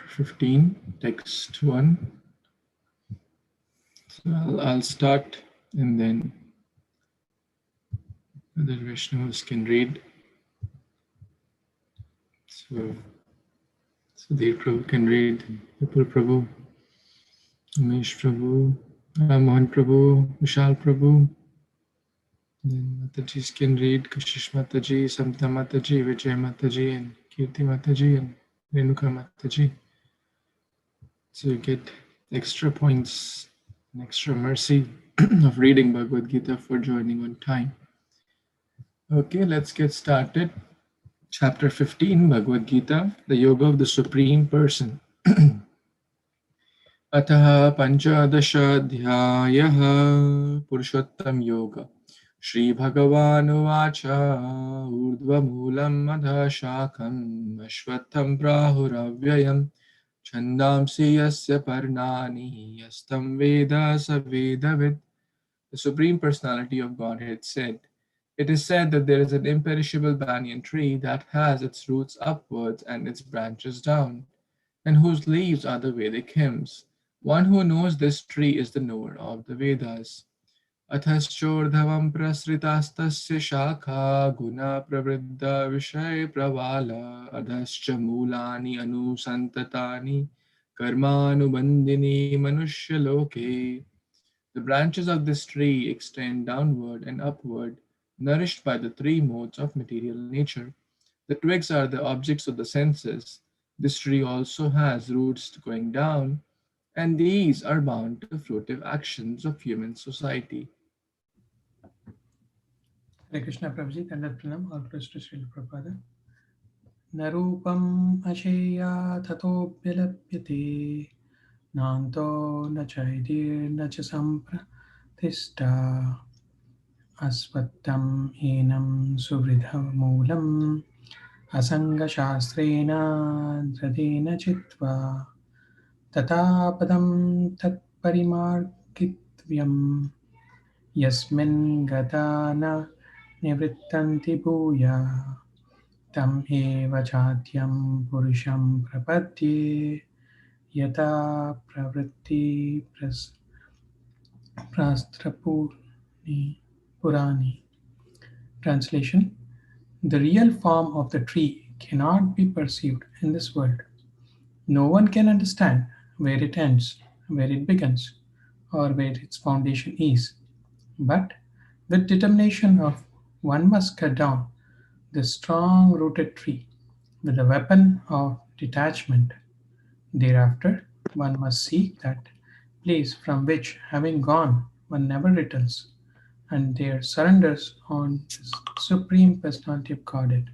15, text 1. So I'll start, and then other Vaishnavas can read. So Sudhir Prabhu can read, Vipul Prabhu, Umesh Prabhu, Mohan Prabhu, Vishal Prabhu. Then Matajis can read, Kashish Mataji, Samta Mataji, Vijay Mataji, and Kirti Mataji, and Renuka Mataji. So you get extra points and extra mercy of reading Bhagavad Gita for joining on time. Okay, let's get started. Chapter 15, Bhagavad Gita, the Yoga of the Supreme Person. Ataha Panchadasha Purushottam Yoga. Shri Bhagavan Vacha Urdhva Moolam Madha Shakam Ashwatham Prahuravyayam Chandamsi Yasya Parnani Yastam Veda Savedavid. The Supreme Personality of Godhead said, "It is said that there is an imperishable banyan tree that has its roots upwards and its branches down, and whose leaves are the Vedic hymns. One who knows this tree is the knower of the Vedas. Athaschodhavam prasritastasya shakha guna pravriddha vishay pravala adhascha mulani anusantatani karmanubandini manushya loke." The branches of this tree extend downward and upward, nourished by the three modes of material nature. The twigs are the objects of the senses. This tree also has roots going down, and these are bound to fruitive actions of human society. Hare Krishna Prabhuji, Kandat Pranam, all praise to Srila Prabhupada. Narupam Asheya Tato Vyalapyate Nanto Nachaidir Nachasampra Tista Asvattam Enam Suvridha Moolam Asanga Shastrena Dradena Chitva Tata Padam Tat Parimarkityam Yasmin Gatana Nivrittanti Bhuya Tam eva chatyam purusham prapadye yata pravritti prastrapurni purani. Translation: the real form of the tree cannot be perceived in this world. No one can understand where it ends, where it begins, or where its foundation is. But with determination one must cut down the strong-rooted tree with the weapon of detachment. Thereafter, one must seek that place from which, having gone, one never returns, and there surrenders on the Supreme Personality of Godhead,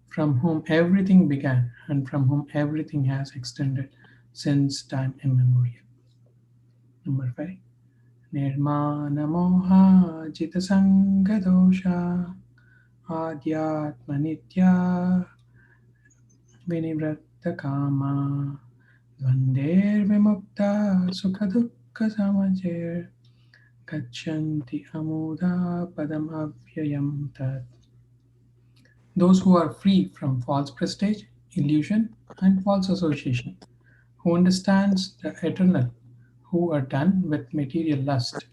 from whom everything began and from whom everything has extended since time immemorial. Number 5. Nirmana moha jita sanga dosha Adhyatma nitya vinivratta kama Dvandir vimukta sukha dukkha samajir Gachanti amuda padam avyayam tat. Those who are free from false prestige, illusion, and false association, who understands the eternal, who are done with material lust,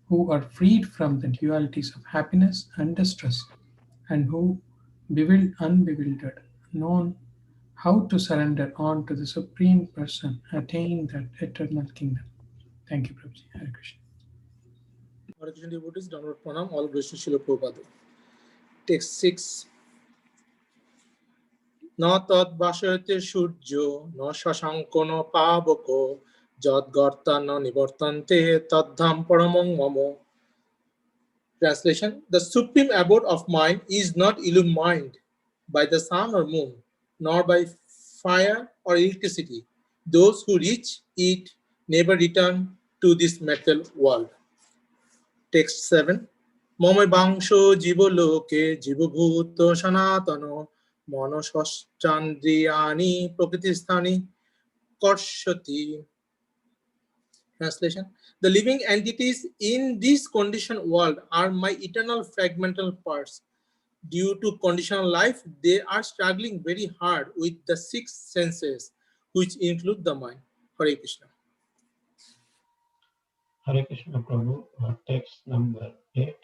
who are freed from the dualities of happiness and distress, and who, unbewildered, known how to surrender on to the Supreme Person, attain that eternal kingdom. Thank you, Prabhuji. Hare Krishna. Hare Krishna devotees, downward pranam, all grace to Srila Prabhupada. Text 6. Na tad vasayate shurjo, na shashanko na pavako, jad garta na nivartante, tadham paramang mamo. Translation: the supreme abode of mind is not illumined by the sun or moon, nor by fire or electricity. Those who reach it never return to this material world. Text 7. Mama bangsho jivo loke jivo bhuto sanatano monoshchandriyani prakritisthani karshati. Translation: the living entities in this conditioned world are my eternal fragmental parts. Due to conditional life, they are struggling very hard with the six senses, which include the mind. Hare Krishna. Hare Krishna Prabhu, text number 8.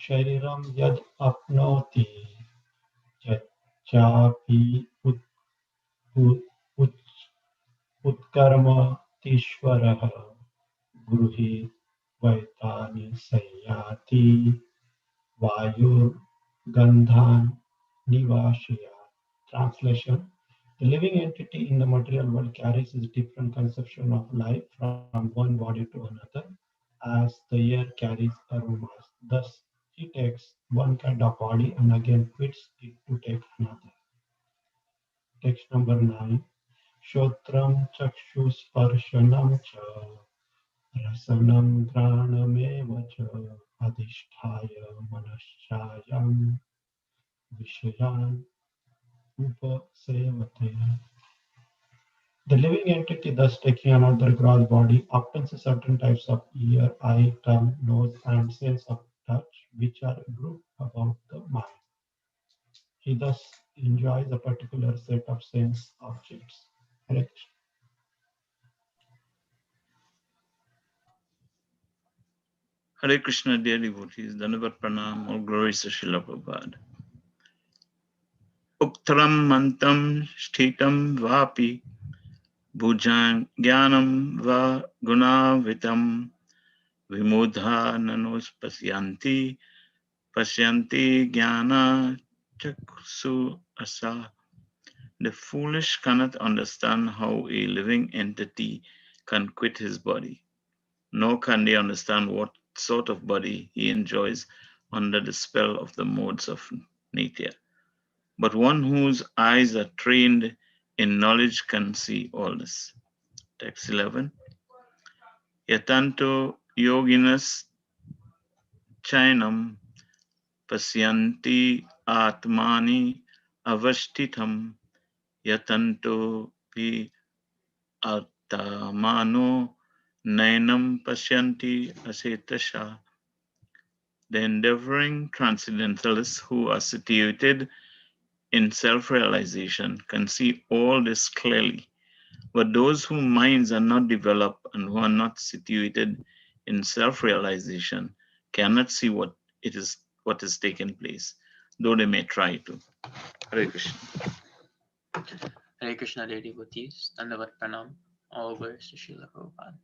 Shariram yad apnoti chapi utkarma tishvaraha gruhi vaitani sayati vayur gandhan nivashya. Translation: the living entity in the material world carries a different conception of life from one body to another, as the air carries aromas. Thus, he takes one kind of body and again quits it to take another. Text number 9. Shotram chakshusparshanam cha rasanam granameva cha adhisthaya manashayam vishayan upasevate. The living entity, thus taking another gross body, obtains certain types of ear, eye, tongue, nose, and sense of touch, which are grouped about the mind. He thus enjoys a particular set of sense objects. Hare Krishna. Hare Krishna, dear devotees, Dhanavat Pranam, all glories to Srila Prabhupada. Uktaram mantam shtitam vapi bhujan jnanam va gunavitam vimudha nanos pasyanti jnana chaksu asa. The foolish cannot understand how a living entity can quit his body, nor can they understand what sort of body he enjoys under the spell of the modes of Nityam. But one whose eyes are trained in knowledge can see all this. Text 11. Yatanto yoginas chainam pasyanti atmani avashtitam yatanto pi atmano nainam pasyanti asetasha. The endeavoring transcendentalists who are situated in self-realization can see all this clearly, but those whose minds are not developed and who are not situated in self-realization cannot see what is taking place, though they may try to. Hare Krishna. Hare Krishna, dear devotees, Dandavat Pranam, all glories to Srila Prabhupada.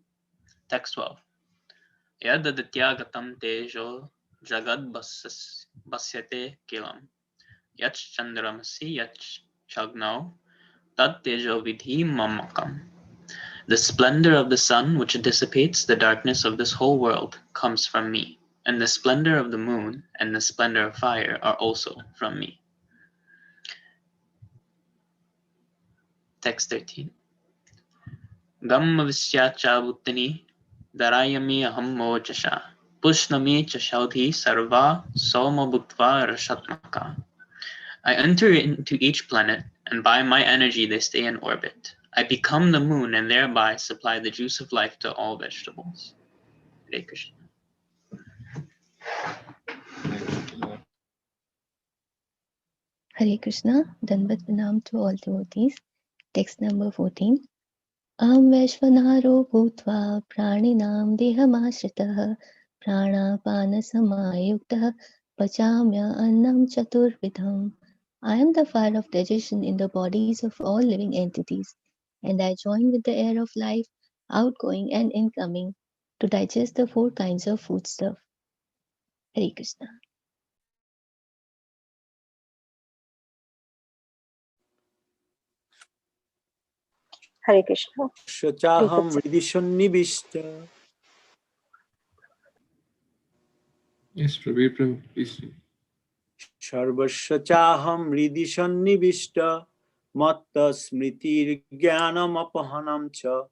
Text 12. Yad adityagatam tejo jagad basyate kilam yach chandramasi yach chagno tad tejo vidhi mamakam. The splendor of the sun, which dissipates the darkness of this whole world, comes from me, and the splendor of the moon and the splendor of fire are also from me. Text 13. Gamma visyacha buttani darayami aham mojasha pushnami cha shaudhi sarva soma bhuktva rashatmaka. I enter into each planet, and by my energy they stay in orbit. I become the moon and thereby supply the juice of life to all vegetables. Hare Krishna. Hare Krishna, Dandavat Pranam to all devotees. Text number 14. Aham Vaishvanaro Bhutva Praninam Dehamashritaha Pranapana Samayuktaha Pachamya Annam Chaturvidham. I am the fire of digestion in the bodies of all living entities, and I join with the air of life, outgoing and incoming, to digest the 4 kinds of foodstuff. Hare Krishna. Hare Krishna. Shachaham Ridishannibishta. Yes, Prabhu, please read. Sarvashachaham Ridishannibishta Matta Smritir Jnanam Apahanam Cha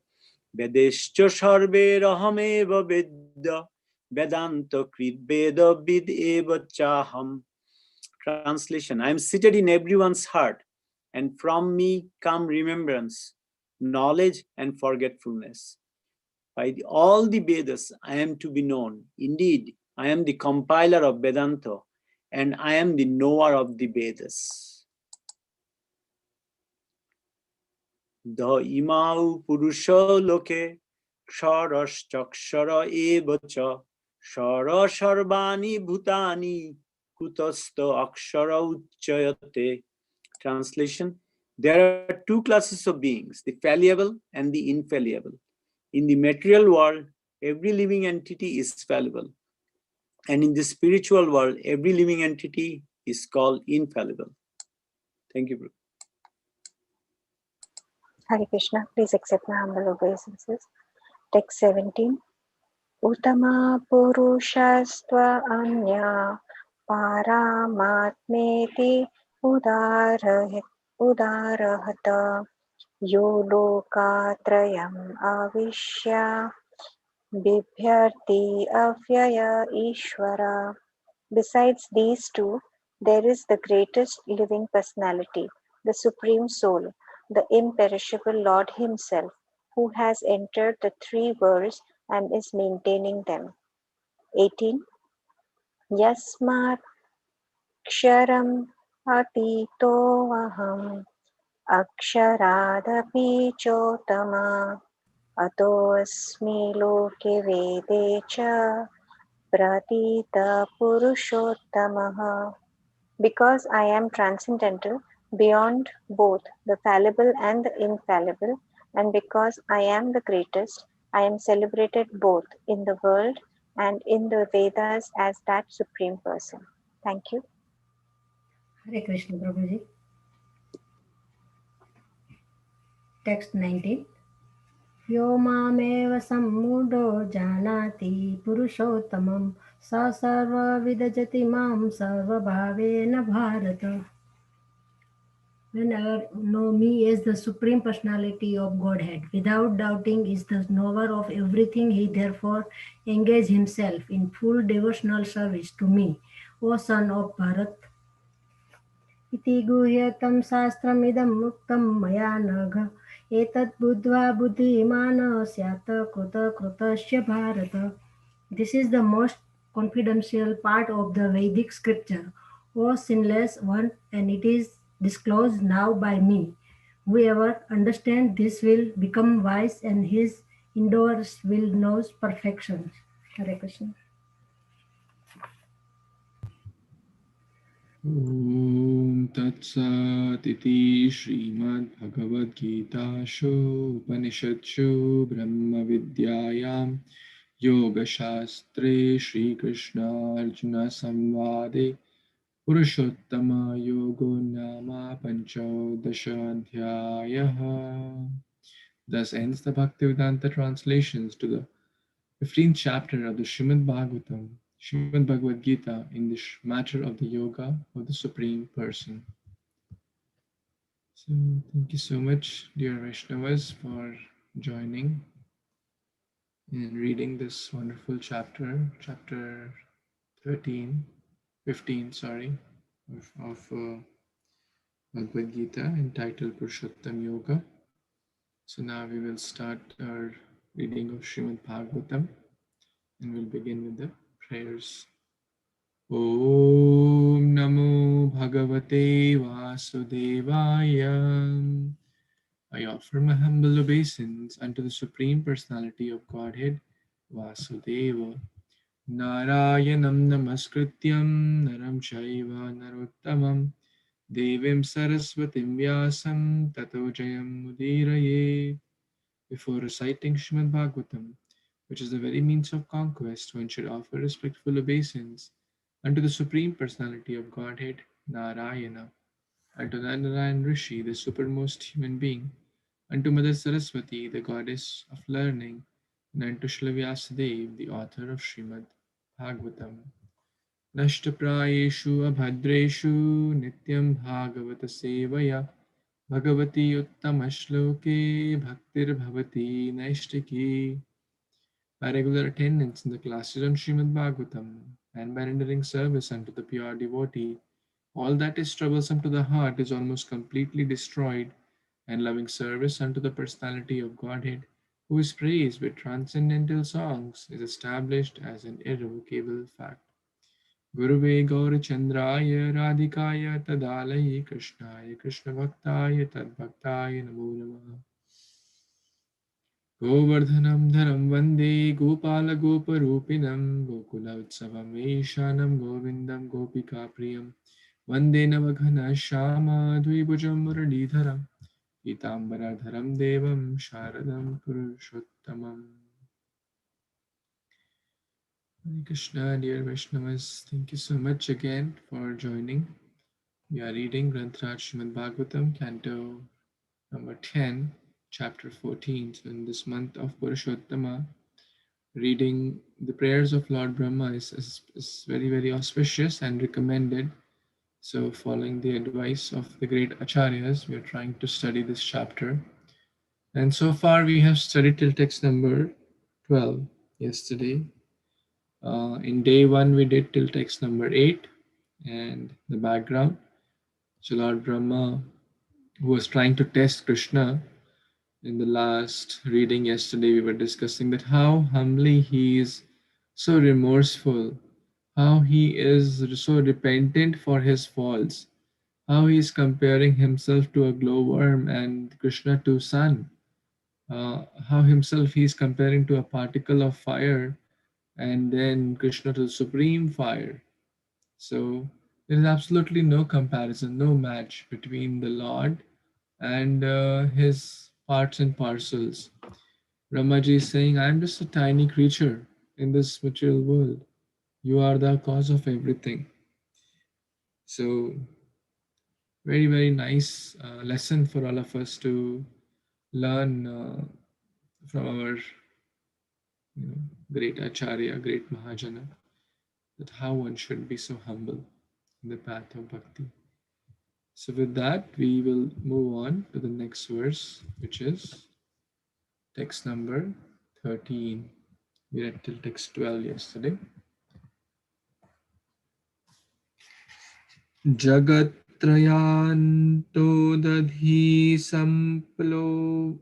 Vedescha Sarve Rahameva Vedya Vedanta Krit Veda Vid Eva Chaham. Translation: I am seated in everyone's heart, and from me come remembrance, knowledge, and forgetfulness. By all the Vedas, I am to be known. Indeed, I am the compiler of Vedanta, and I am the knower of the Vedas. The imau purusha loke ksharaschakshara evacha shara sharvani bhutani kutastha akshara uchayate. Translation: there are two classes of beings, the fallible and the infallible. In the material world, every living entity is fallible. And in the spiritual world, every living entity is called infallible. Thank you, Prabhu. Hare Krishna, please accept my humble obeisances. Text 17. Uttama Purushastva Anya Paramatmeti Udarahata Yo Lokatrayam Avishya Bibhyarti Avyaya Ishvara. Besides these two, there is the greatest living personality, the Supreme Soul, the imperishable Lord Himself, who has entered the three worlds and is maintaining them. 18. Yasmat Ksharam Atito Vaham Aksharadapi Chotama Atosmi Loke Vede Cha Pratita Purushottamaha. Because I am transcendental, beyond both the fallible and the infallible, and because I am the greatest, I am celebrated both in the world and in the Vedas as that Supreme Person. Thank you. Hare Krishna Prabhuji. Text 19. Yo mameva sammudo janati purushottamam sa sarva vidajati mam sarva bhavena bharata. Whenever know me as the Supreme Personality of Godhead, without doubting is the knower of everything, he therefore engage himself in full devotional service to me, O son of Bharat. Iti guhyatam shastramidam muktam maya nagha etat buddhva buddhimana syata kruta krutasya bharata. This is the most confidential part of the Vedic scripture, O sinless one, and it is disclosed now by me. Whoever understands this will become wise, and his endeavors will know perfection. Hare Krishna. Om Tat Sat Iti Śrīmad-Bhāgavad-Gītā Upanishadsu Brahma Vidyayam Yoga Shastre Shri Krishna Arjuna Samvade Purushottama Yogo Nama Panchodasha Adhyayaha. Thus ends the Bhaktivedanta translations to the 15th chapter of the Śrīmad-Bhāgavatam, Śrīmad-Bhagavad-Gita, in the matter of the yoga of the Supreme Person. So thank you so much, dear Vaishnavas, for joining in reading this wonderful chapter, chapter 15, of Bhagavad Gita, entitled Purushottam Yoga. So now we will start our reading of Śrīmad-Bhāgavatam, and we'll begin with the prayers. Om Namo Bhagavate Vasudevaya. I offer my humble obeisance unto the Supreme Personality of Godhead, Vasudeva. Narayanam Namaskrityam Naram Chaiva Narottamam Devim Saraswatim Vyasam Tato Jayam Mudiraye. Before reciting Śrīmad-Bhāgavatam, which is the very means of conquest, one should offer respectful obeisance unto the Supreme Personality of Godhead, Narayana, unto Narayan Rishi, the supermost human being, unto Mother Saraswati, the goddess of learning, and unto Śrīla Vyasadeva, the author of Śrīmad-Bhāgavatam. Nashtaprayeshu abhadreshu nityam bhagavata sevaya bhagavati uttama-shloke bhaktir bhavati naishtiki. By regular attendance in the classes on Śrīmad-Bhāgavatam and by rendering service unto the pure devotee, all that is troublesome to the heart is almost completely destroyed, and loving service unto the personality of Godhead, who is praised with transcendental songs, is established as an irrevocable fact. Guruve Gaurachandraya Radhikaya Tadalaye Krishnaya Krishna Bhaktaya Tadbhaktaya Namo Namaha. Govardhanam dharam vande gopala goparupinam gokula utsavam eshanam govindam gopika priyam vande navaghana shama dvibhujam muradidharam pitambaradharam devam sharadam purushottamam. Hare Krishna, dear Vaishnavas, thank you so much again for joining. We are reading Granth Śrīmad-Bhāgavatam, Canto number 10, chapter 14. So in this month of Purushottama, reading the prayers of Lord Brahma is very, very auspicious and recommended. So following the advice of the great acharyas, we are trying to study this chapter. And so far we have studied till text number 12 yesterday. In day 1, we did till text number 8 and the background. So Lord Brahma, who was trying to test Krishna, in the last reading yesterday, we were discussing that how humbly he is so remorseful, how he is so repentant for his faults, how he is comparing himself to a glowworm and Krishna to sun, how himself he is comparing to a particle of fire and then Krishna to supreme fire. So there is absolutely no comparison, no match between the Lord and his parts and parcels. Brahmaji is saying, I am just a tiny creature in this material world. You are the cause of everything. So, very, very nice lesson for all of us to learn from our great Acharya, great Mahajana, that how one should be so humble in the path of bhakti. So, with that, we will move on to the next verse, which is text number 13. We read till text 12 yesterday. Jagatrayanto dadhi samplavo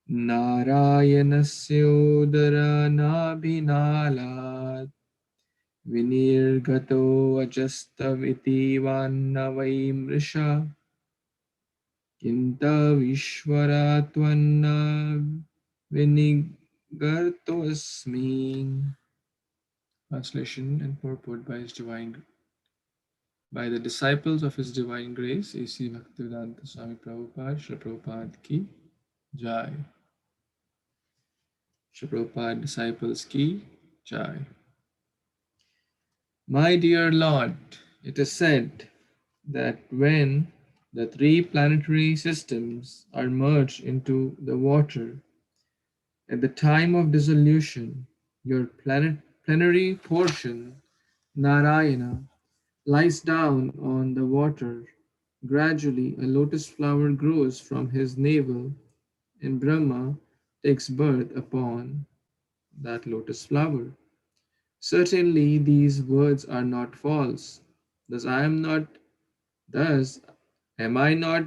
Narayanasyodaranabhinalat Vinirgato ajastaviti vannavai mrisha Kinta vishwaratvanna vinigartosmi. Translation and purport by the disciples of His Divine Grace, A.C. Bhaktivedanta Swami Prabhupada, Srila Prabhupada ki Jai. Srila Prabhupada disciples ki Jai. My dear Lord, it is said that when the three planetary systems are merged into the water, at the time of dissolution, your plenary portion, Narayana, lies down on the water. Gradually, a lotus flower grows from his navel, and Brahma takes birth upon that lotus flower. Certainly, these words are not false. Thus, am I not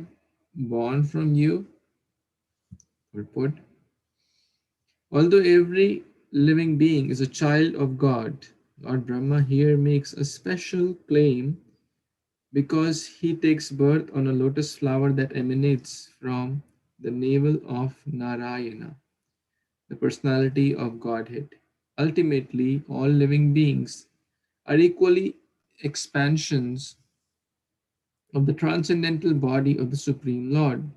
born from you? Purport. Although every living being is a child of God, Lord Brahma here makes a special claim because he takes birth on a lotus flower that emanates from the navel of Narayana, the personality of Godhead. Ultimately, all living beings are equally expansions of the transcendental body of the Supreme Lord.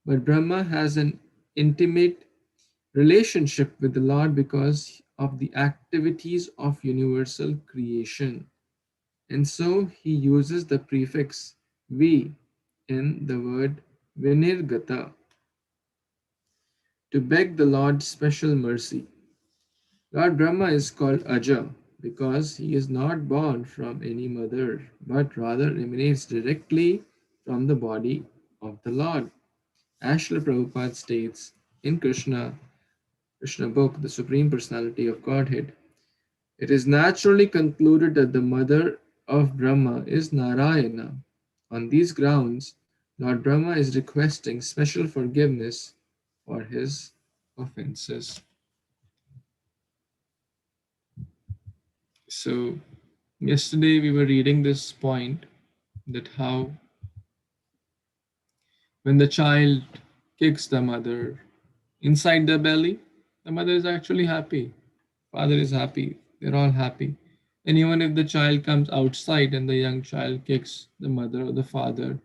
But Brahma has an intimate relationship with the Lord because of the activities of universal creation. And so he uses the prefix vi in the word vinirgata to beg the Lord's special mercy. Lord Brahma is called Aja because he is not born from any mother, but rather emanates directly from the body of the Lord. As Srila Prabhupada states in Krishna book, the Supreme Personality of Godhead, it is naturally concluded that the mother of Brahma is Narayana. On these grounds, Lord Brahma is requesting special forgiveness for his offenses. So, yesterday we were reading this point that how when the child kicks the mother inside the belly, the mother is actually happy. Father is happy. They're all happy. And even if the child comes outside and the young child kicks the mother or the father,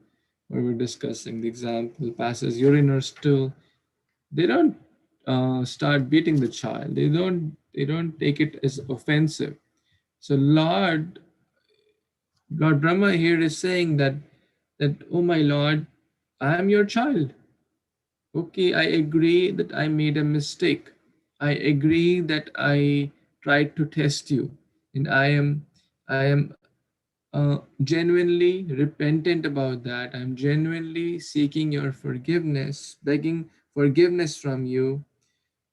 or we're discussing the example, passes urine or stool, they don't start beating the child. They don't take it as offensive. So Lord Brahma here is saying that oh my Lord, I am your child. Okay, I agree that I made a mistake. I agree that I tried to test you, and I am genuinely repentant about that. I'm genuinely seeking your forgiveness, begging forgiveness from you.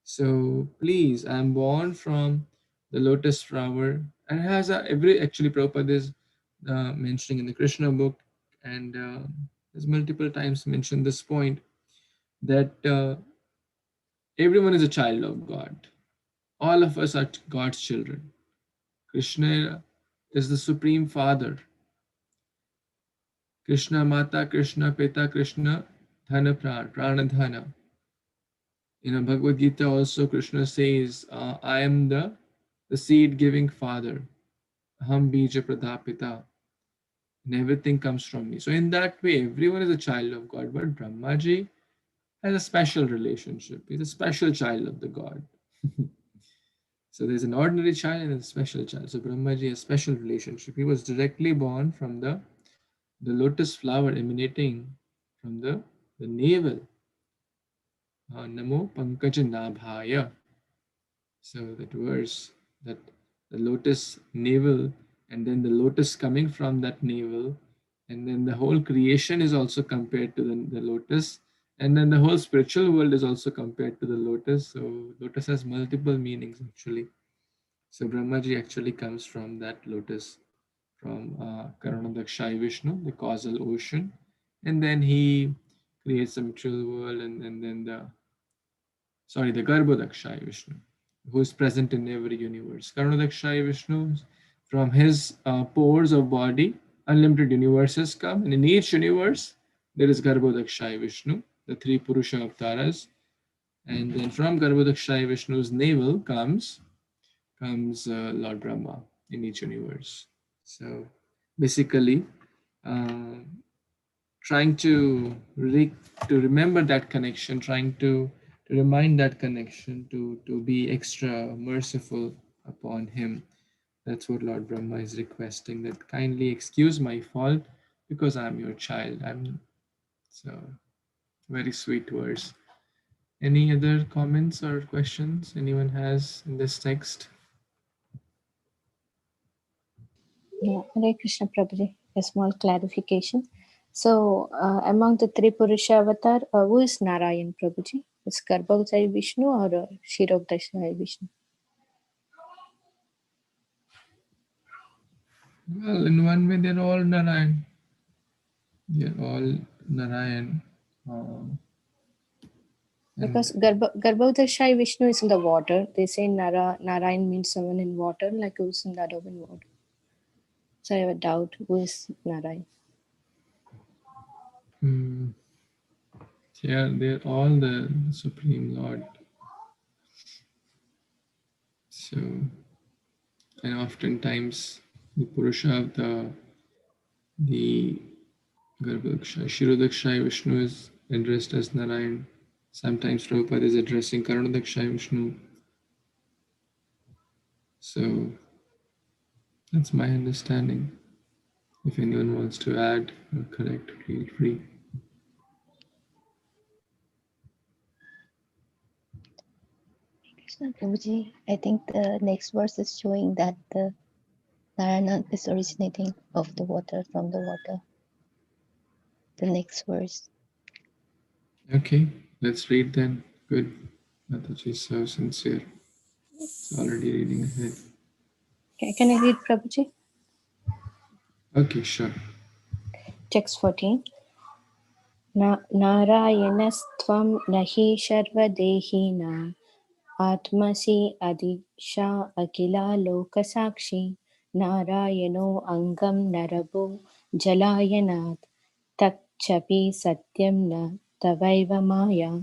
So please, I'm born from the lotus flower, and it has actually Prabhupada is mentioning in the Krishna book, and there's multiple times mentioned this point that everyone is a child of God. All of us are God's children. Krishna is the Supreme Father. Krishna Mata, Krishna Pita, Krishna Dhana Prana Dhana. In Bhagavad-Gita also Krishna says, I am the seed-giving father. Aham bija pradapita. And everything comes from me. So in that way, everyone is a child of God. But Brahmaji has a special relationship. He's a special child of the God. So there's an ordinary child and a special child. So Brahmaji has a special relationship. He was directly born from the lotus flower emanating from the navel. Namo Pankaja Nabhaya. So that verse, that the lotus navel, and then the lotus coming from that navel, and then the whole creation is also compared to the lotus, and then the whole spiritual world is also compared to the lotus. So lotus has multiple meanings actually. So Brahmaji actually comes from that lotus, from Kṛṣṇa Vishnu, the causal ocean, and then he creates the material world, and then the Garbhodakshay Vishnu, who is present in every universe. Kṛṣṇa Vishnu, from his pores of body, unlimited universes come, and in each universe there is Garbhodakshay Vishnu, the three Purusha avatars, and then from Garbhodakshay Vishnu's navel comes Lord Brahma in each universe. So basically, trying to remember that connection, trying to remind that connection, to be extra merciful upon him. That's what Lord Brahma is requesting, that kindly excuse my fault because I'm your child. So very sweet verse. Any other comments or questions anyone has in this text? Yeah, Hare Krishna Prabhuji, a small clarification. So, among the three Purusha avatar, who is Narayan Prabhuji? Is Garbhodakshay Vishnu or Śrīmad-Bhāgavatam Vishnu? Well, in one way, they're all Narayan. They're all Narayan. Because Garbhodakshay Vishnu is in the water. They say Narayan means someone in water, like who's in that open water. So I have a doubt, who is Narayan? Yeah, they're all the Supreme Lord. So, and oftentimes the Purusha of the Garbhodakshay, Śrīmad-Bhāgavatam Vishnu is addressed as Narayan. Sometimes Prabhupada is addressing Kṛṣṇa Vishnu. So that's my understanding. If anyone wants to add or correct, feel free. Krishna Prabhuji, I think the next verse is showing that the Narayana is originating of the water, from the water. The next verse. Okay, let's read then. Good. Mataji is so sincere. It's already reading ahead. Okay, can I read Prabhuji? Okay, sure. Text 14. Narayanastvam nahi sharvadehina atmasi adisha akila lokasakshi narayano angam narabo jalayanat takchapi satyam na Tavaiva Maya.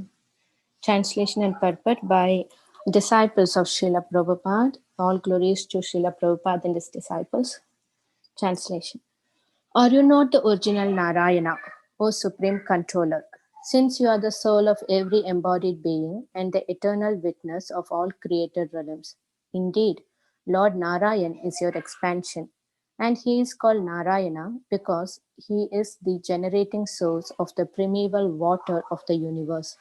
Translation and purport by disciples of Srila Prabhupada. All glories to Srila Prabhupada and his disciples. Translation. Are you not the original Narayana, O Supreme Controller? Since you are the soul of every embodied being and the eternal witness of all created realms. Indeed, Lord Narayan is your expansion, and he is called Narayana because he is the generating source of the primeval water of the universe.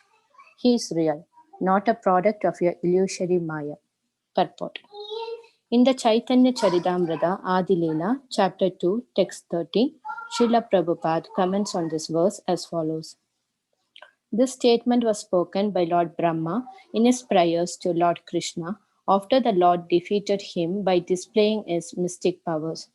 He is real, not a product of your illusory Maya. Purport. In the Chaitanya Charitamrita Adi-Lila, chapter 2, text 30, Srila Prabhupada comments on this verse as follows. This statement was spoken by Lord Brahma in his prayers to Lord Krishna after the Lord defeated him by displaying his mystic powers.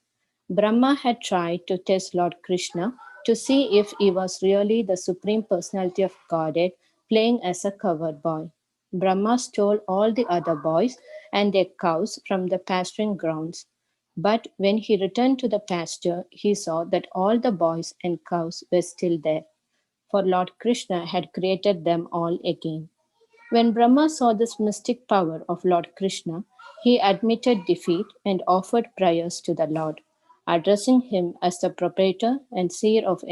Brahma had tried to test Lord Krishna to see if he was really the Supreme Personality of Godhead playing as a cover boy. Brahma stole all the other boys and their cows from the pasturing grounds. But when he returned to the pasture, he saw that all the boys and cows were still there, for Lord Krishna had created them all again. When Brahma saw this mystic power of Lord Krishna, he admitted defeat and offered prayers to the Lord, addressing him as the proprietor and seer of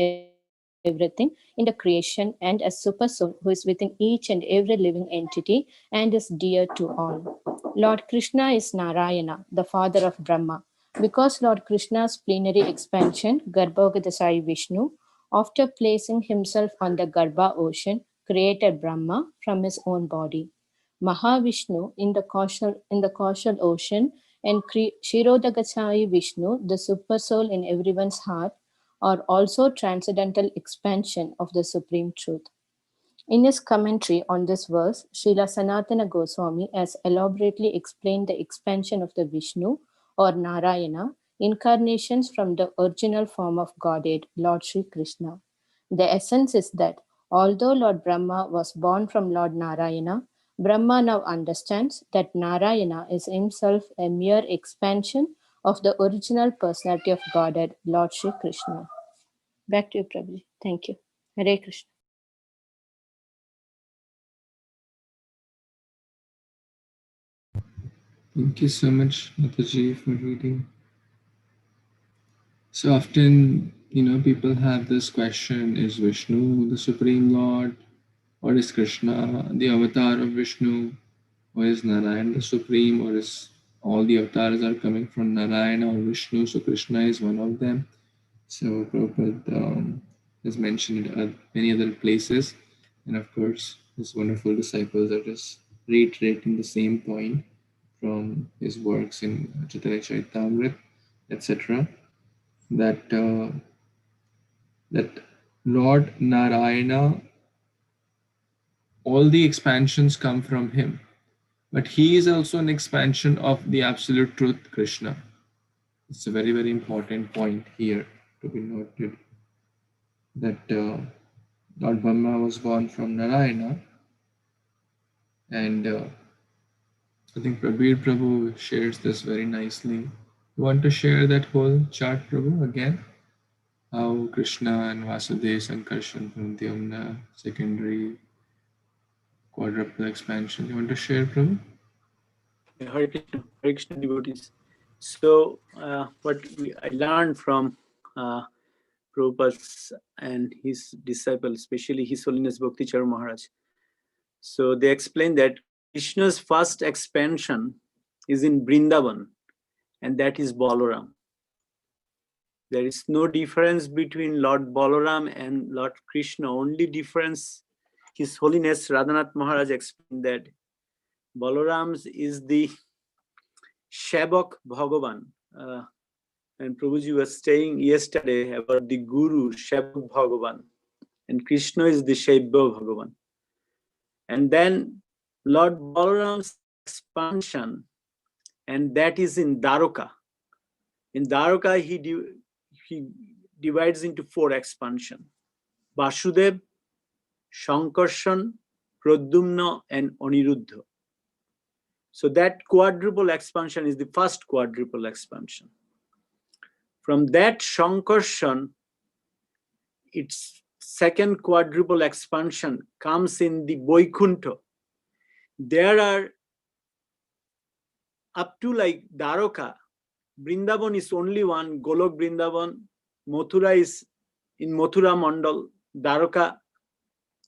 everything in the creation and as Supersoul who is within each and every living entity and is dear to all. Lord Krishna is Narayana, the father of Brahma. Because Lord Krishna's plenary expansion, Garbhogadasai Vishnu, after placing himself on the Garbha ocean, created Brahma from his own body. Mahavishnu in the causal ocean and Kshirodagacchayi Vishnu, the super soul in everyone's heart, are also transcendental expansion of the Supreme Truth. In his commentary on this verse, Srila Sanatana Goswami has elaborately explained the expansion of the Vishnu or Narayana incarnations from the original form of Godhead, Lord Sri Krishna. The essence is that although Lord Brahma was born from Lord Narayana, Brahma now understands that Narayana is himself a mere expansion of the original personality of Godhead, Lord Sri Krishna. Back to you, Prabhuji. Thank you. Hare Krishna. Thank you so much, Mataji, for reading. So often, people have this question, is Vishnu the Supreme Lord? Or is Krishna the avatar of Vishnu? Or is Narayan the Supreme? Or is all the avatars are coming from Narayana or Vishnu? So Krishna is one of them. So Prabhupada has mentioned it at many other places. And of course, his wonderful disciples are just reiterating the same point from his works in Chaitanya Charitamrita, etc. That Lord Narayana, all the expansions come from him, but he is also an expansion of the absolute truth, Krishna. It's a very, very important point here to be noted, that Lord Brahma was born from Narayana, and I think Prabir Prabhu shares this very nicely. You want to share that whole chart, Prabhu, again? How Krishna and Vasudeva Sankarshan from Nityam secondary quadruple expansion. You want to share, Prabhu? Hare Krishna devotees. So I learned from Prabhupada and his disciples, especially His Holiness Bhakti-Charu Maharaj. So they explain that Krishna's first expansion is in Vrindavan, and that is Balaram. There is no difference between Lord Balaram and Lord Krishna. Only difference, His Holiness Radhanath Maharaj explained that Balaram is the Shabak Bhagavan. And Prabhuji was saying yesterday about the Guru, Shabak Bhagavan. And Krishna is the Shaibya Bhagavan. And then Lord Balaram's expansion, and that is in Dwaraka. In Dwaraka, he divides into 4 expansions: Vasudev, Sankarshan, Pradyumna, and Aniruddha. So that quadruple expansion is the first quadruple expansion. From that Sankarshan, it's second quadruple expansion comes in the Vaikuntha. There are up to like Dwaraka, Vrindavan is only one, Golok Vrindavan, Mathura is in Mathura Mandal, Dwaraka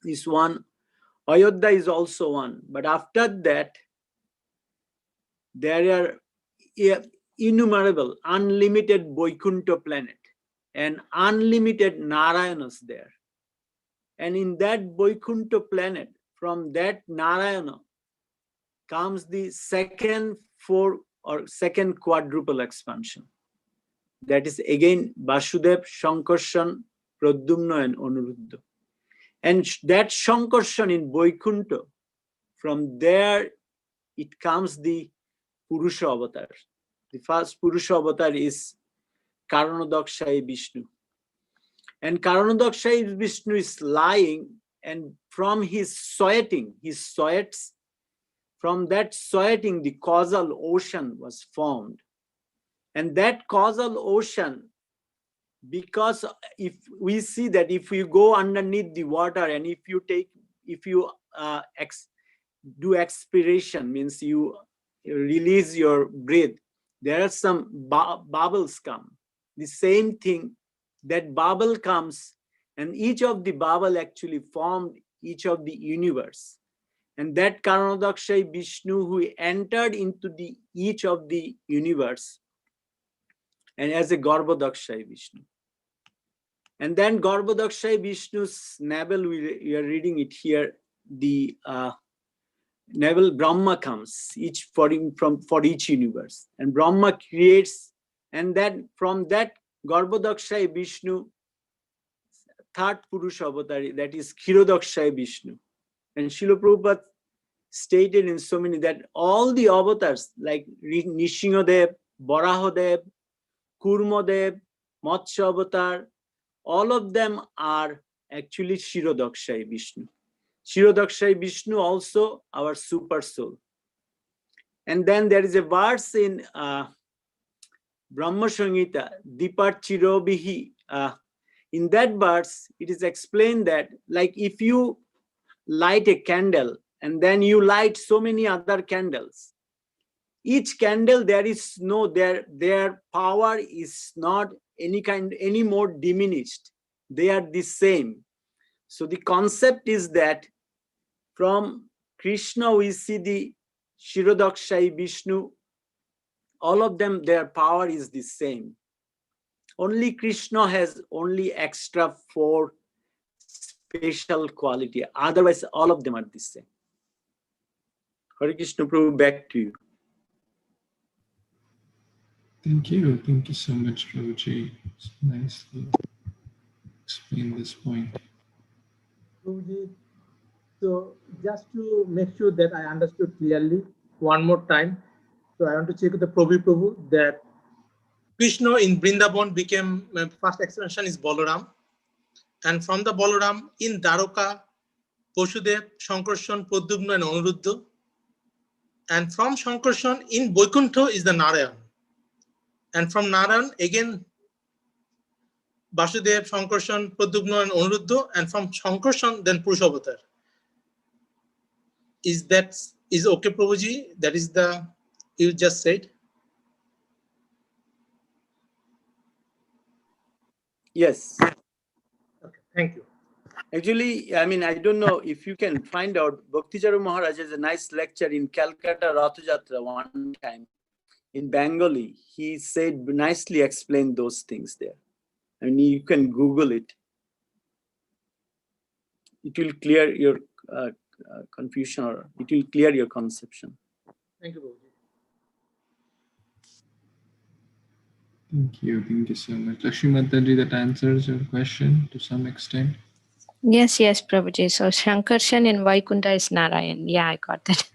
is one, Ayodhya is also one. But after that, there are innumerable, unlimited Vaikuntha planet and unlimited Narayanas there. And in that Vaikuntha planet, from that Narayana comes the second quadruple expansion. That is again Vasudev, Shankarshan, Pradyumna and Anuruddha. And that Shankarshan in Vaikuntha, from there it comes the Purusha avatar. The first Purusha avatar is Karanodakshai Vishnu. And Karanodakshai Vishnu is lying, and from his sweating, from that sweating, the causal ocean was formed. And that causal ocean, because if we see that if you go underneath the water and if you do expiration, means you release your breath, there are some bubbles come. The same thing, that bubble comes, and each of the bubble actually formed each of the universe. And that Karanodakshai Vishnu who entered into each of the universe, and as a Garbhodakshai Vishnu. And then Garbhodakshai Vishnu's navel, we are reading it here, the navel Brahma comes for each universe. And Brahma creates, and then from that Garbhodakshai Vishnu, third Purusha avatar, that is Kshirodakshai Vishnu. And Srila Prabhupada stated in so many that all the avatars like Nishingadev, Varahadev, Kurmadev, Matsya avatar, all of them are actually Kshirodakshai Vishnu. Kshirodakshai Vishnu also our super soul. And then there is a verse in Brahma Samhita, Dipar Chirobihi. In that verse, it is explained that like if you light a candle and then you light so many other candles, each candle their power is not any more diminished. They are the same. So the concept is that from Krishna we see the Kshirodakshai Vishnu, all of them, their power is the same. Only Krishna has only extra 4 special quality. Otherwise, all of them are the same. Hare Krishna Prabhu, back to you. Thank you so much, Prabhuji. It's nice to explain this point. Prabhuji, so just to make sure that I understood clearly one more time, so I want to check with the Prabhu that Krishna in Vrindavan became, first expansion is Balaram, and from the Balaram in Dwaraka, Vasudev, Shankarshan, Pradyumna and Anuruddha, and from Shankarshan in Vaikuntha is the Narayan, and from Narayan again Vasudev, Shankarshan, Pradyumna and Anuruddha, and from Shankarshan then Purusha avatar. Is okay, Prabhuji? That is the you just said? Yes. Okay, thank you. Actually, I mean, I don't know if you can find out, Bhakticharu Maharaj has a nice lecture in Calcutta Rathayatra one time in Bengali. He said, nicely explained those things there. I mean, you can Google it. It will clear your confusion, or it will clear your conception. Thank you, Prabhuji. Thank you so much. Lakshmi Mataji, that answers your question to some extent. Yes, Prabhuji. So Shankarshan in Vaikuntha is Narayan. Yeah, I got that.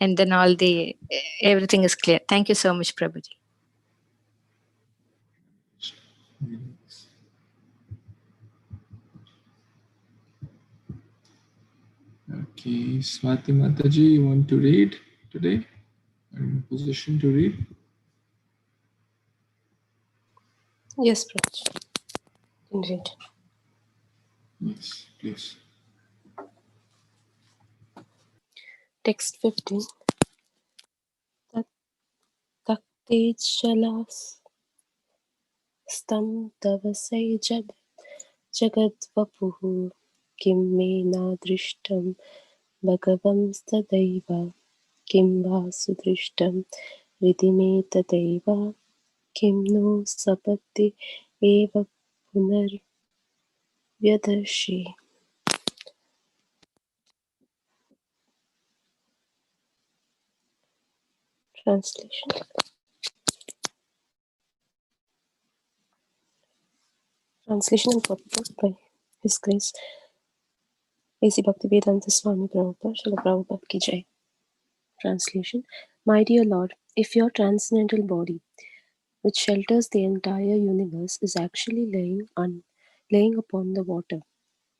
And then everything is clear. Thank you so much, Prabhuji. Okay, Swati Mataji, you want to read today? Are you in a position to read? Yes, Prabhuji. You can read. Yes, please. Text 15. Takte chalas stam tavasai jagadvapuhu kim me na drishtam bhagavam stadaiva kim va sudrishtam ridime tadaiva kim no sapatti eva punarvyadashi. Translation. Translation and purport by His Grace A.C. Bhaktivedanta Swami Prabhupada, Srila Prabhupada Ki Jai. Translation. My dear Lord, if your transcendental body, which shelters the entire universe, is actually laying upon the water,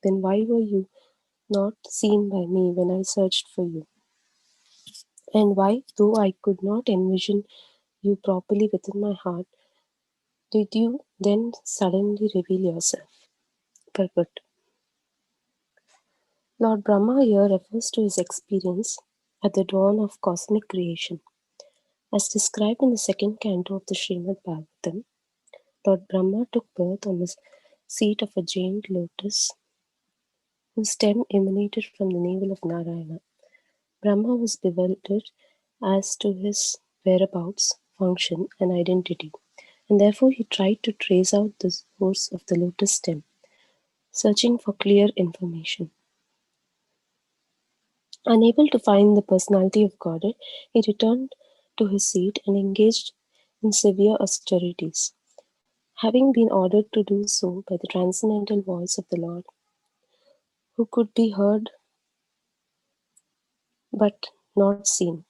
then why were you not seen by me when I searched for you? And why, though I could not envision you properly within my heart, did you then suddenly reveal yourself? Purport. Lord Brahma here refers to his experience at the dawn of cosmic creation. As described in the second canto of the Śrīmad-Bhāgavatam, Lord Brahma took birth on the seat of a giant lotus whose stem emanated from the navel of Narayana. Brahma was bewildered as to his whereabouts, function, and identity, and therefore he tried to trace out the source of the lotus stem, searching for clear information. Unable to find the personality of Godhead, he returned to his seat and engaged in severe austerities. Having been ordered to do so by the transcendental voice of the Lord, who could be heard but not seen.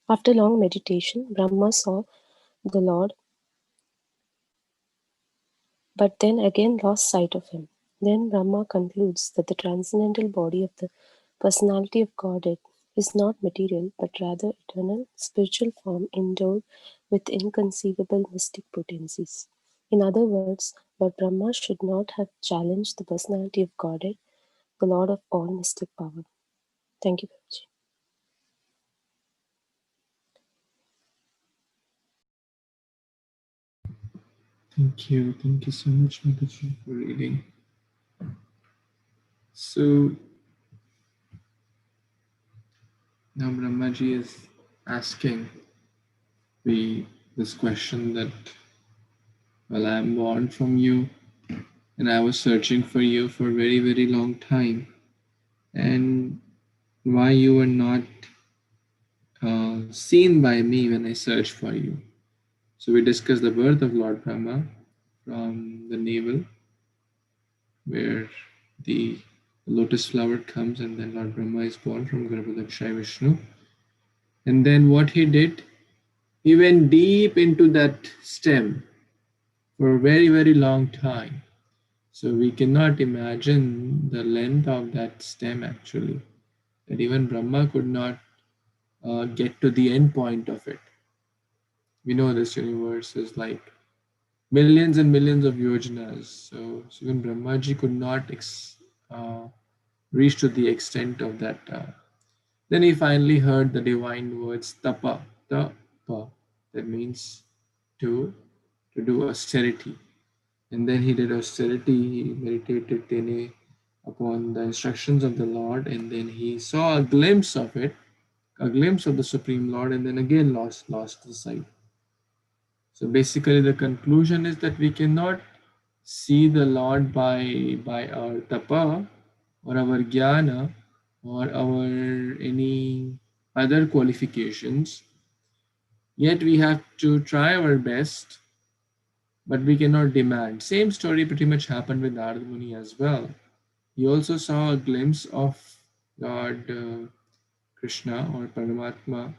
After long meditation, Brahma saw the Lord, but then again lost sight of him. Then Brahma concludes that the transcendental body of the personality of Godhead is not material, but rather eternal, spiritual form endowed with inconceivable mystic potencies. In other words, Lord Brahma should not have challenged the personality of Godhead, the Lord of all mystic power. Thank you, Prabhuji. Thank you so much, Mataji, for reading. So now Brahmaji is asking me this question that, well, I am born from you and I was searching for you for a very, very long time. And why you were not seen by me when I searched for you. So we discussed the birth of Lord Brahma from the navel, where the lotus flower comes, and then Lord Brahma is born from Garbhodakshaya Vishnu. And then what he did, he went deep into that stem for a very, very long time. So we cannot imagine the length of that stem actually, that even Brahma could not get to the end point of it. We know this universe is like millions and millions of yojanas. So even Brahmaji could not reach to the extent of that. Then he finally heard the divine words tapa, tapa, that means to do austerity. And then he did austerity, he meditated upon the instructions of the Lord, and then he saw a glimpse of it, a glimpse of the Supreme Lord, and then again lost the sight. So basically the conclusion is that we cannot see the Lord by our tapa or our jnana or our any other qualifications. Yet we have to try our best, but we cannot demand. Same story pretty much happened with Narada Muni as well. He also saw a glimpse of Lord Krishna or Paramatma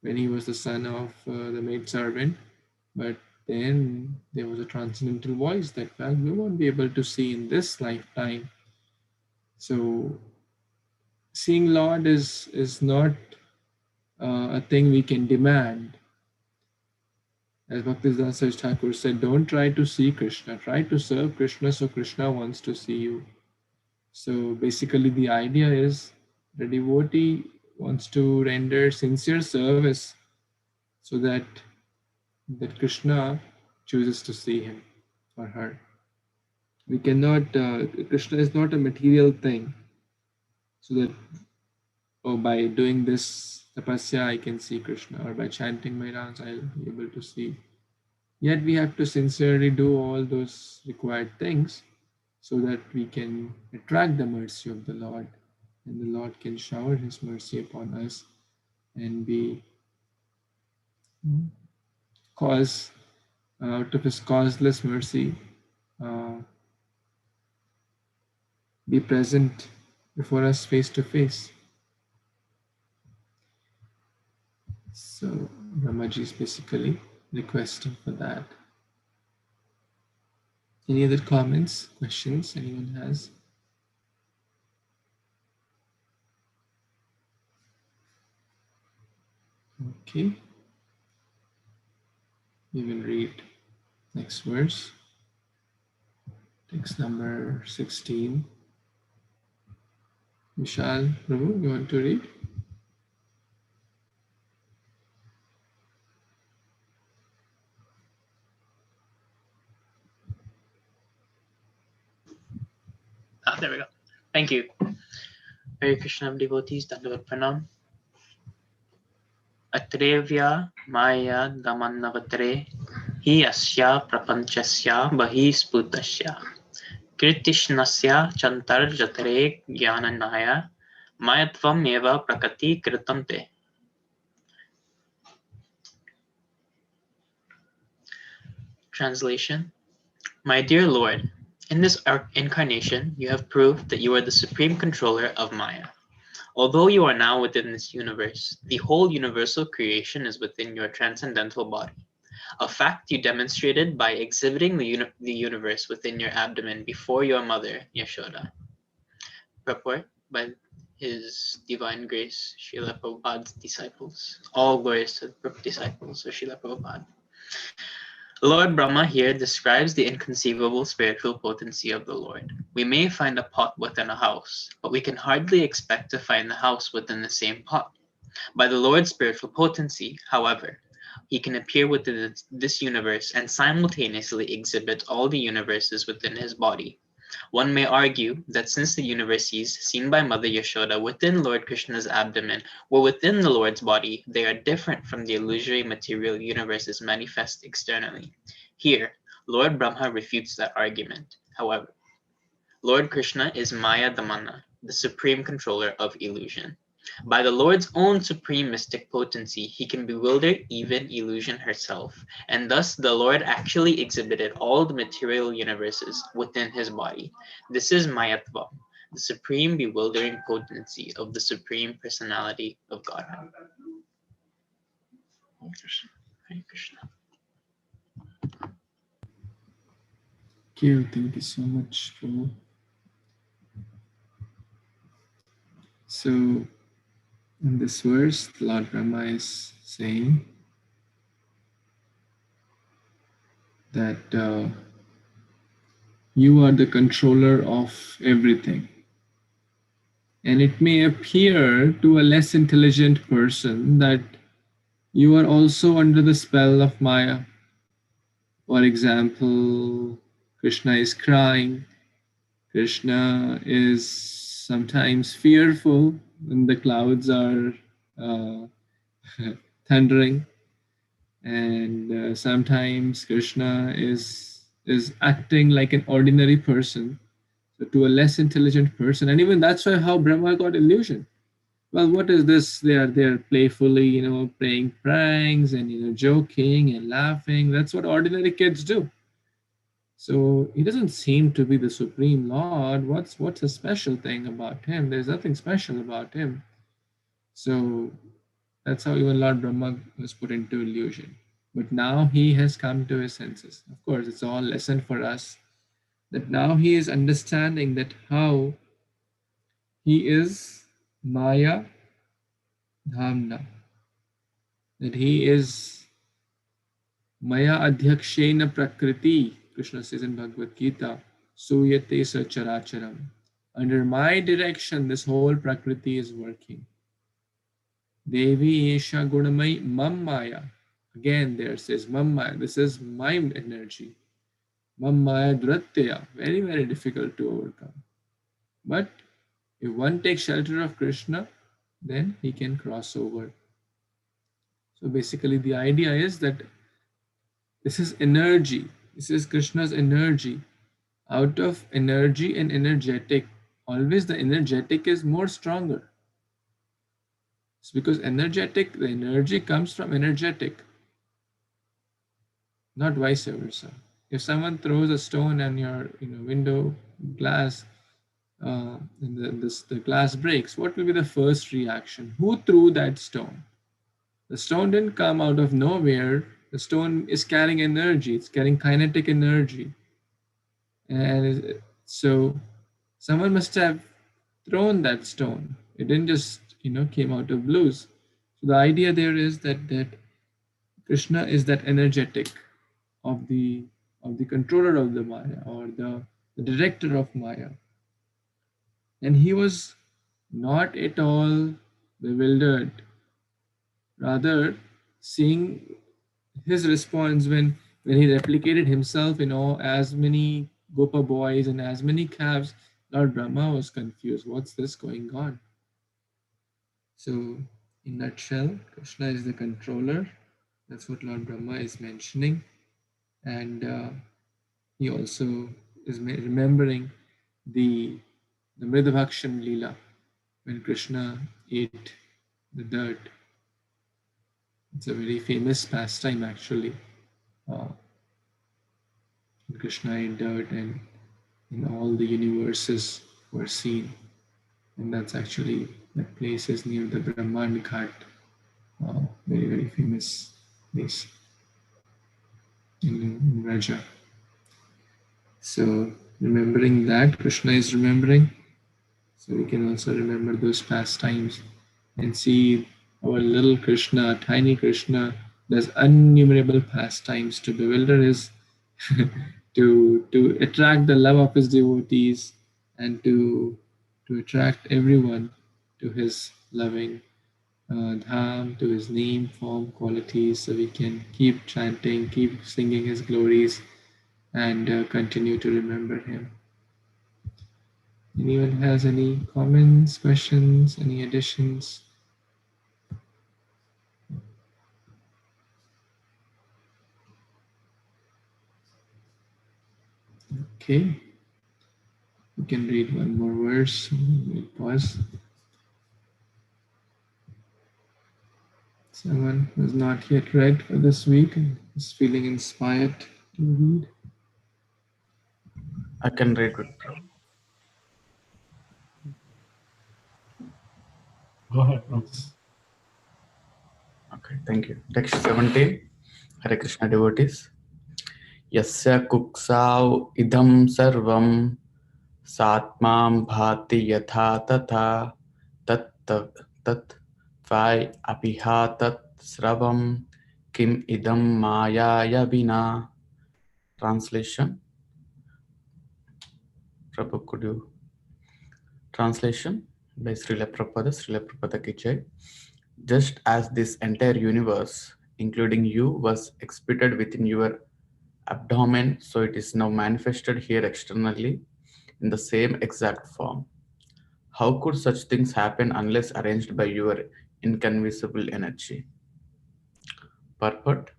when he was the son of the maidservant. But then there was a transcendental voice that, well, we won't be able to see in this lifetime. So seeing Lord is not a thing we can demand. As Bhaktisiddhanta Saraswati Thakur said, don't try to see Krishna, try to serve Krishna so Krishna wants to see you. So basically the idea is the devotee wants to render sincere service so that Krishna chooses to see him or her. We cannot, Krishna is not a material thing, so that, oh, by doing this tapasya I can see Krishna, or by chanting my rounds I'll be able to see. Yet we have to sincerely do all those required things so that we can attract the mercy of the Lord, and the Lord can shower his mercy upon us and be cause out of his causeless mercy be present before us face to face. So Brahmaji is basically requesting for that. Any other comments, questions anyone has? Okay. We will read next verse. Text number 16. Vishal, Prabhu, you want to read? There we go. Thank you. Hare Krishna devotees, Dandavat Pranam. Atrevya Maya Damanavatre Hi Asya Prapanchasya Bahi Sputasya Kritishnasya Chantar Jatare Jnananaya Mayatvam Eva Prakati Kritamte. Translation. My dear Lord, in this incarnation, you have proved that you are the supreme controller of Maya. Although you are now within this universe, the whole universal creation is within your transcendental body, a fact you demonstrated by exhibiting the universe within your abdomen before your mother, Yashoda. Purport by His Divine Grace, Srila Prabhupada's disciples. All glories to the disciples of Srila Prabhupada. Lord Brahma here describes the inconceivable spiritual potency of the Lord. We may find a pot within a house, but we can hardly expect to find the house within the same pot. By the Lord's spiritual potency, however, he can appear within this universe and simultaneously exhibit all the universes within his body. One may argue that since the universes seen by Mother Yashoda within Lord Krishna's abdomen were within the Lord's body, they are different from the illusory material universes manifest externally. Here, Lord Brahma refutes that argument. However, Lord Krishna is Maya Damana, the supreme controller of illusion. By the Lord's own supreme mystic potency, he can bewilder even illusion herself, and thus the Lord actually exhibited all the material universes within his body. This is Mayatvam, the supreme bewildering potency of the supreme personality of Godhead. Hare Krishna. Hare Krishna. Thank you so much, Prabhu. So in this verse, Lord Brahma is saying that you are the controller of everything. And it may appear to a less intelligent person that you are also under the spell of Maya. For example, Krishna is crying. Krishna is sometimes fearful when the clouds are thundering. And sometimes Krishna is acting like an ordinary person, so to a less intelligent person, and even that's why how Brahma got illusion. Well, what is this? They are playfully, playing pranks and joking and laughing. That's what ordinary kids do. So he doesn't seem to be the supreme Lord. What's a special thing about him? There's nothing special about him. So that's how even Lord Brahma was put into illusion. But now he has come to his senses. Of course, it's all lesson for us that now he is understanding that how he is Maya Dhamna, that he is Maya Adhyakshena Prakriti. Krishna says in Bhagavad-Gita, Suyate Sa Characharam. Under my direction, this whole Prakriti is working. Devi Esha Gunamai Mam Maya. Again, there says Mam Maya. This is my energy. Mam Maya Dratya. Very, very difficult to overcome. But if one takes shelter of Krishna, then he can cross over. So basically, the idea is that this is energy. This is Krishna's energy. Out of energy and energetic, always the energetic is more stronger. It's because energetic, the energy comes from energetic, not vice versa. If someone throws a stone on your window glass, and the glass breaks, what will be the first reaction? Who threw that stone? The stone didn't come out of nowhere. The stone is carrying energy. It's carrying kinetic energy. And so someone must have thrown that stone. It didn't just, came out of blues. So the idea there is that Krishna is that energetic of the controller of the Maya, or the director of Maya. And he was not at all bewildered. Rather, seeing his response when he replicated himself in as many Gopa boys and as many calves, Lord Brahma was confused. What's this going on? So, in nutshell, Krishna is the controller. That's what Lord Brahma is mentioning. And he also is remembering the Mridabhaksham Leela, when Krishna ate the dirt. It's a very famous pastime, actually. Krishna ate dirt, and in all the universes were seen. And that's actually, that place is near the Brahman Ghat. Very, very famous place in Raja. So remembering that, Krishna is remembering. So we can also remember those pastimes and see our little Krishna, tiny Krishna, does innumerable pastimes to bewilder his, to attract the love of his devotees, and to attract everyone to his loving dham, to his name, form, qualities, so we can keep chanting, keep singing his glories, and continue to remember him. Anyone has any comments, questions, any additions? Okay. We can read one more verse. We'll pause. Someone who has not yet read for this week and is feeling inspired to read. I can read with Prabhu. Go ahead, Prabhu. Okay, thank you. Text 17. Hare Krishna devotees. Yasya kuksau idam sarvam satmam bhati yatha tatha tat vai apihatat sravam kim idam mayaya vina. Translation. Prabhu, could you? Translation by Srila Prabhupada. Srila Prabhupada ki jai. Just as this entire universe, including you, was exhibited within your abdomen, so it is now manifested here externally in the same exact form. How could such things happen unless arranged by your inconceivable energy? Purport.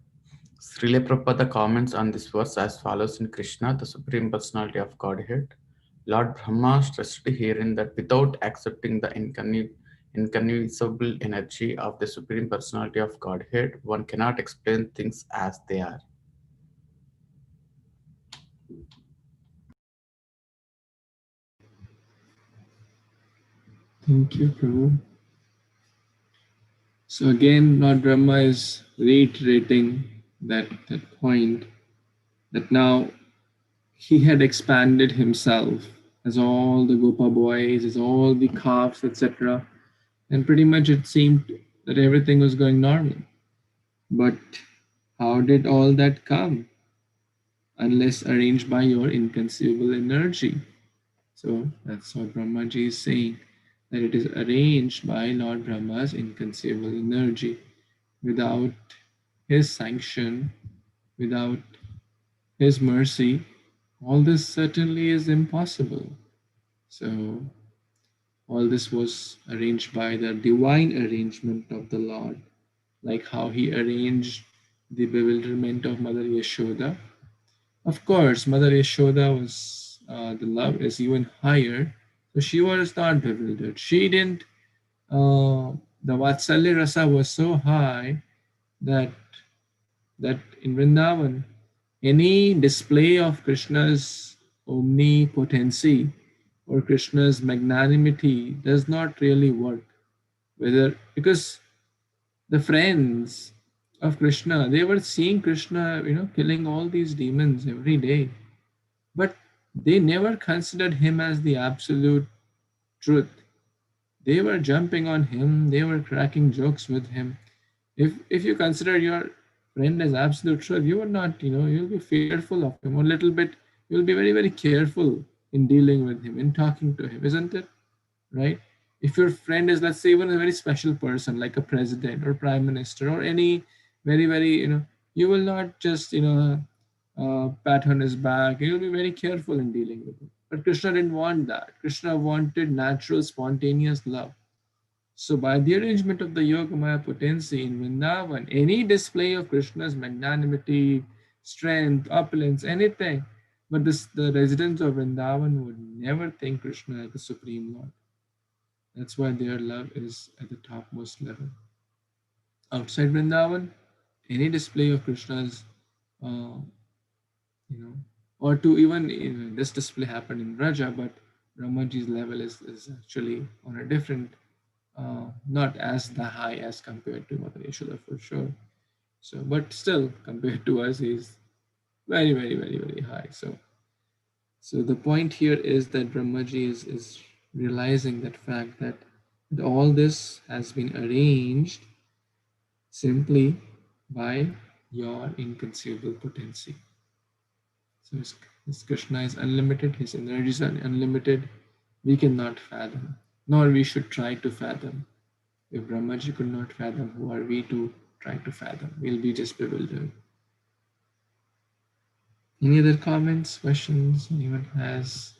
Srila Prabhupada comments on this verse as follows in Krishna, the Supreme Personality of Godhead. Lord Brahma stressed herein that without accepting the inconceivable energy of the Supreme Personality of Godhead, one cannot explain things as they are. Thank you, Prabhu. So again, Lord Brahma is reiterating that point, that now he had expanded himself as all the Gopa boys, as all the calves, etc. And pretty much it seemed that everything was going normal. But how did all that come? Unless arranged by your inconceivable energy. So that's what Brahmaji is saying, that it is arranged by Lord Brahma's inconceivable energy. Without his sanction, without his mercy, all this certainly is impossible. So all this was arranged by the divine arrangement of the Lord, like how he arranged the bewilderment of Mother Yashoda. Of course, Mother Yashoda was, the love is even higher, so she was not bewildered. She didn't, the Vatsalya Rasa was so high that in Vrindavan, any display of Krishna's omnipotency or Krishna's magnanimity does not really work. Because the friends of Krishna, they were seeing Krishna, killing all these demons every day, but they never considered him as the absolute truth. They were jumping on him, they were cracking jokes with him. If you consider your friend as absolute truth, you would not, you'll be fearful of him, or a little bit, you'll be very, very careful in dealing with him, in talking to him, isn't it? Right? If your friend is, let's say, even a very special person, like a president or prime minister or any very, very, you will not just, pat on his back. You'll be very careful in dealing with him. But Krishna didn't want that. Krishna wanted natural, spontaneous love. So by the arrangement of the Yogamaya potency in Vrindavan, any display of Krishna's magnanimity, strength, opulence, anything, but the residents of Vrindavan would never think Krishna as the Supreme Lord. That's why their love is at the topmost level. Outside Vrindavan, any display of Krishna's, or to even this display happened in Raja, but Brahmaji's level is actually on a different, not as the high as compared to Mother Yashoda for sure. So, but still compared to us, he's very, very, very, very high. So the point here is that Brahmaji is realizing that fact that all this has been arranged simply by your inconceivable potency. So his Krishna is unlimited, his energies are unlimited. We cannot fathom, nor we should try to fathom. If Brahmaji could not fathom, who are we to try to fathom? We'll be just bewildered. Any other comments, questions anyone has?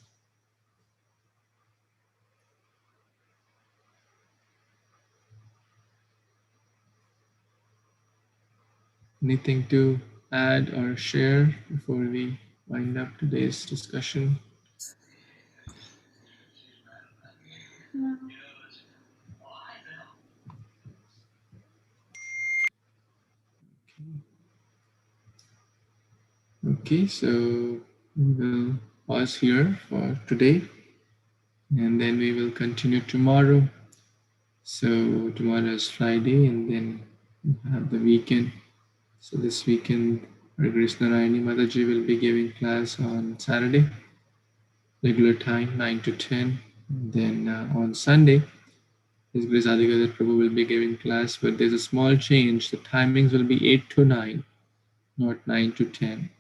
Anything to add or share before we wind up today's discussion? Okay, so we will pause here for today, and then we will continue tomorrow. So tomorrow is Friday, and then we have the weekend. So this weekend, Krishna Rayani Mataji will be giving class on Saturday, regular time 9 to 10. And then on Sunday, His Grace Adigadar Prabhu will be giving class, but there's a small change. The timings will be 8 to 9, not 9 to 10.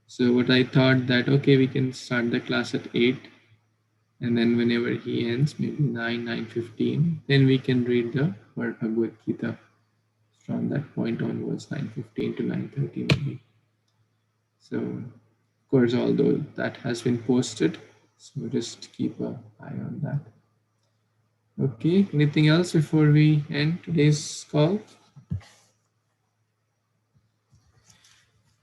So what I thought that, okay, we can start the class at 8, and then whenever he ends, maybe 9:15, then we can read the Bhagavad-Gita. From that point onwards, 9:15 to 9:30 maybe. So, of course, although that has been posted, so just keep an eye on that. Okay, anything else before we end today's call?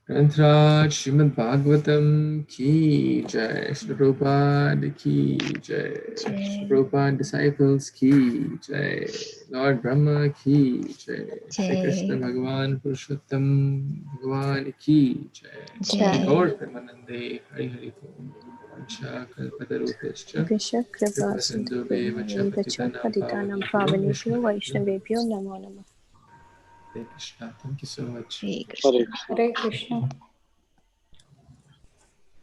Grantraj Śrīmad-Bhāgavatam ki jai, Śrīla Prabhupada ki jai, Śrīla Prabhupada disciples ki jai, Lord Brahma ki jai, Shri Krishna Bhagavan Purushottam Bhagavan ki jai, Gaur Premanande Hari Hari Om, Vancha Kalpatarupescha, Krishna Kripa Kripa Sindhu Sindhubheva Paditanam Patitanam Pavanebhyo Pavanebhyo Vaishnavebhyo Namo Namah. Hare Krishna. Thank you so much. Hare Krishna. Hare Krishna.